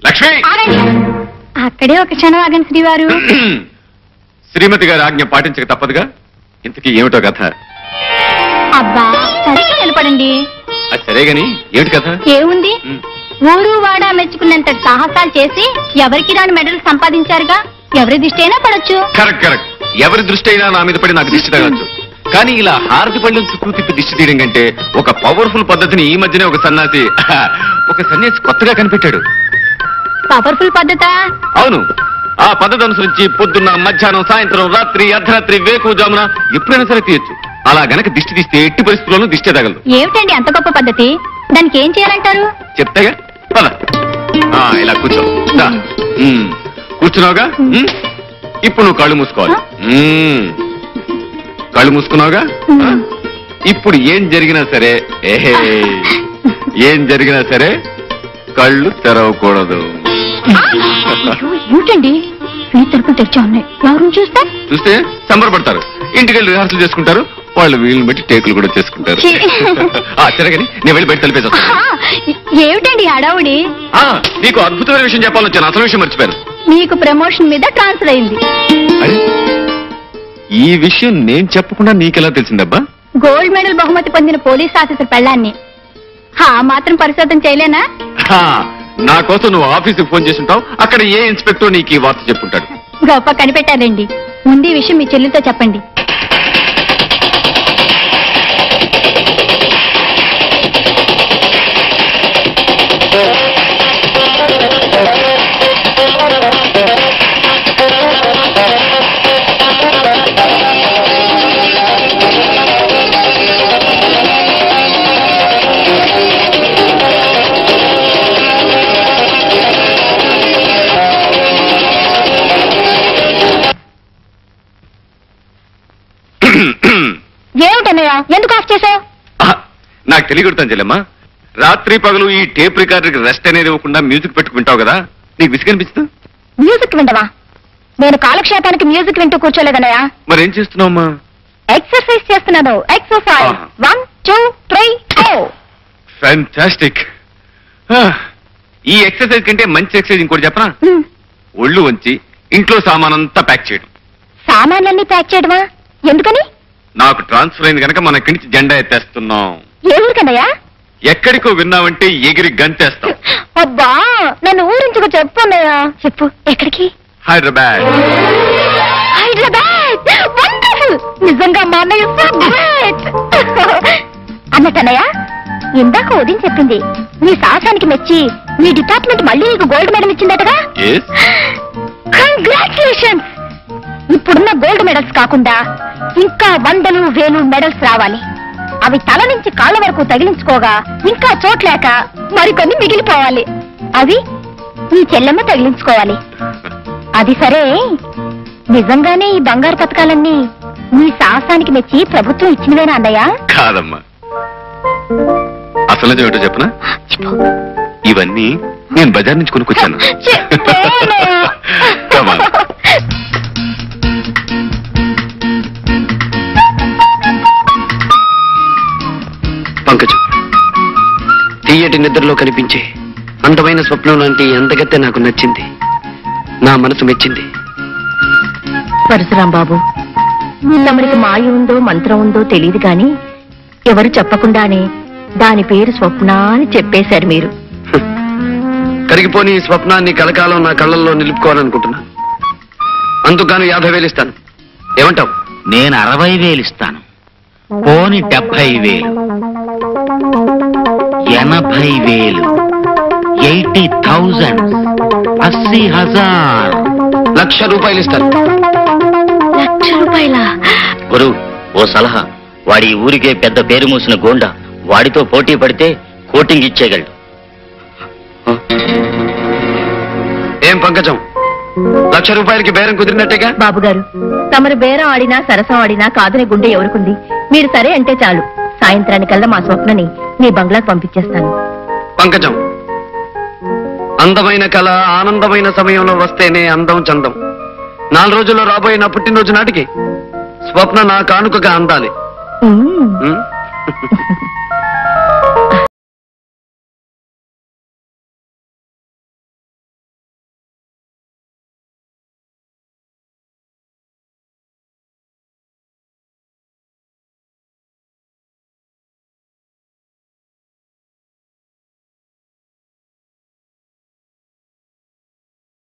లక్ష్మి అక్కడే ఒక క్షణం ఆగండి శ్రీవారు. శ్రీమతి గారి ఆజ్ఞ పాటించక తప్పదుగా. ఇంతకీ ఏమిటో కథ? అబ్బా సరిగ్గా నిలబడండి. అది సరేగాని ఏమిటి కథ? ఏముంది, ఊరు వాడ మెచ్చుకున్నంత సాహసాలు చేసి ఎవరికి రాని మెడల్ సంపాదించారుగా. ఎవరి దృష్టి అయినా పడొచ్చు. Correct correct. ఎవరి దృష్టి అయినా నా మీద పడి నాకు దిష్టి తగలచ్చు. కానీ ఇలా హారతి పళ్ళం చుట్టూ తిప్పి దిష్టి తీయడం కంటే ఒక పవర్ఫుల్ పద్ధతిని ఈ మధ్యనే ఒక సన్యాసి కొత్తగా కనిపెట్టాడు. పవర్ఫుల్ పద్ధత? అవును. ఆ పద్ధతి అనుసరించి పొద్దున్న, మధ్యాహ్నం, సాయంత్రం, రాత్రి, అర్ధరాత్రి, వేకువజామున ఎప్పుడైనా సరే తీయచ్చు. అలా గనక దిష్టి తీస్తే ఎట్టి పరిస్థితుల్లోనూ దిష్టి తగలదు. ఏమిటండి అంత గొప్ప పద్ధతి? దానికి ఏం చేయాలంటారు? చెప్తాగా, పద. ఇలా కూర్చో. కూర్చున్నావుగా, ఇప్పుడు నువ్వు కళ్ళు మూసుకోవాలి. కళ్ళు మూసుకున్నావుగా. ఇప్పుడు ఏం జరిగినా సరే కళ్ళు తెరవకూడదు. ఏంటండి తలుపులు తెచ్చా ఉన్నాయి, ఎవరు చూస్తే సంబరపడతారు. ఇంటికెళ్ళి రిహార్సల్ చేసుకుంటారు. వాళ్ళు వీళ్ళని బట్టి టేకులు కూడా చేసుకుంటారు. సరేగాని నేను వెళ్ళి బయట తలిపేసి వస్తాను. ఏమిటండి హడావుడి? నీకు అద్భుతమైన విషయం చెప్పాలని వచ్చాను. అసలు విషయం మర్చిపోయాను. మీకు ప్రమోషన్ మీద ట్రాన్స్ఫర్ అయింది. ఈ విషయం నేను చెప్పకుండా నీకెలా తెలిసిందబ్బా? గోల్డ్ మెడల్ బహుమతి పొందిన పోలీస్ ఆఫీసర్ పెళ్ళాన్ని మాత్రం పరిశోధన చేయలేనా? నా కోసం నువ్వు ఆఫీసుకు ఫోన్ చేసి ఉంటావు. అక్కడ ఏ ఇన్స్పెక్టర్ నీకు ఈ వార్త చెప్పుంటాడు. గొప్ప కనిపెట్టారండి. ముందు ఈ విషయం మీ చెల్లితో చెప్పండి. ఏమిటన్నయ్యా, ఎందుకు ఆఫ్ చేశావు? నాకు తెలియకూడతాను చెల్లెమ్మా. రాత్రి పగలు ఈ టేప్ రికార్డర్కి రెస్ట్ అనేది ఇవ్వకుండా మ్యూజిక్ పెట్టుకుంటావు కదా, నీకు విసిగనిపిస్తుంది? మ్యూజిక్ వింటవా? నేను కాలక్షేపానికి మ్యూజిక్ వింటూ కూర్చోలేదన్నయ్యా. మరేం చేస్తున్నావమ్మా? ఎక్సర్సైజ్ చేస్తున్నాను. ఎక్సర్సైజ్ 1 2 3 4. ఫ్యాంటాస్టిక్. ఈ ఎక్సర్సైజ్ కంటే మంచి ఎక్సర్సైజ్ ఇంకోటి చెప్పనా? ఒళ్ళు వంచి ఇంట్లో సామానంతా ప్యాక్ చేయడం. సామాన్లన్నీ ప్యాక్ చేయడమా? ఎందుకని? నాకు ట్రాన్స్ఫర్ అయింది కనుక మన ఇక్కడి నుంచి జెండా ఎత్తేస్తున్నాం. ఏ ఊరికన్నయ్యా? ఎక్కడికో విన్నావంటే ఎగిరి గంతేస్తాం. అబ్బా నన్ను ఊరించుకు చెప్పు అన్నయ్యా. చెప్పు. ఎక్కడికి? హైదరాబాద్. హైదరాబాద్ వండర్ఫుల్. నిజంగా మా అన్నయ్య అన్నట్టన్నయ్య, ఇందాక ఉదయం చెప్పింది నీ సాహసానికి మెచ్చి మీ డిపార్ట్మెంట్ మళ్ళీ నీకు గోల్డ్ మెడల్ ఇచ్చిందటగా? కంగ్రాచులేషన్స్. ఇప్పుడున్న గోల్డ్ మెడల్స్ కాకుండా ఇంకా 100 1000 మెడల్స్ రావాలి. అవి తల నుంచి కాళ్ళ వరకు తగిలించుకోగా ఇంకా చోట్లేక మరికొన్ని మిగిలిపోవాలి. అవి నీ చెల్లెమ్మ తగిలించుకోవాలి. అది సరే, నిజంగానే ఈ బంగారు పథకాలన్నీ నీ సాహసానికి మెచ్చి ప్రభుత్వం ఇచ్చినవేనా అన్నయ్య? కాదమ్మా. అసలు ఏమిటో చెప్పనా? ఇవన్నీ నేను బజార్ నుంచి కొనుక్కొచ్చాను. పంకజం, తీయటి నిద్రలో కనిపించే అందమైన స్వప్నం లాంటి అందగత్తె నాకు నచ్చింది. నా మనసు మెచ్చింది. పరశురాం బాబు, తమరికి మాయ ఉందో మంత్రం ఉందో తెలియదు గాని ఎవరు చెప్పకుండానే దాని పేరు స్వప్న అని చెప్పేశారు మీరు. కరిగిపోని ఈ స్వప్నాన్ని కలకాలం నా కళ్ళల్లో నిలుపుకోవాలనుకుంటున్నా. అందుకని 50,000 ఇస్తాను. ఏమంటావు? నేను 60,000 ఇస్తాను. పోని 70,000, 80,000, 80,000, 80,000. ₹1,00,000 ఇస్తాను. ₹1,00,000? గురు, ఓ సలహా. వాడి ఊరికే పెద్ద పేరు మూసిన గోండా. వాడితో పోటీ పడితే కోటింగ్ ఇచ్చేయగలడు. ఏం పంకజం, ₹1,00,000కి బేరం కుదిరినట్టేగా? బాబు గారు, తమరు బేరం ఆడినా సరసం ఆడినా కాదనే గుండె ఎవరుకుంది? మీరు సరే అంటే చాలు. సాయంత్రానికల్లా మా స్వప్నని మీ బంగ్లాకు పంపించేస్తాను. పంకజం, అందమైన కళ ఆనందమైన సమయంలో వస్తేనే అందం చందం. 4 రోజుల్లో రాబోయే నా పుట్టినరోజు నాటికి స్వప్న నా కానుకగా అందాలి.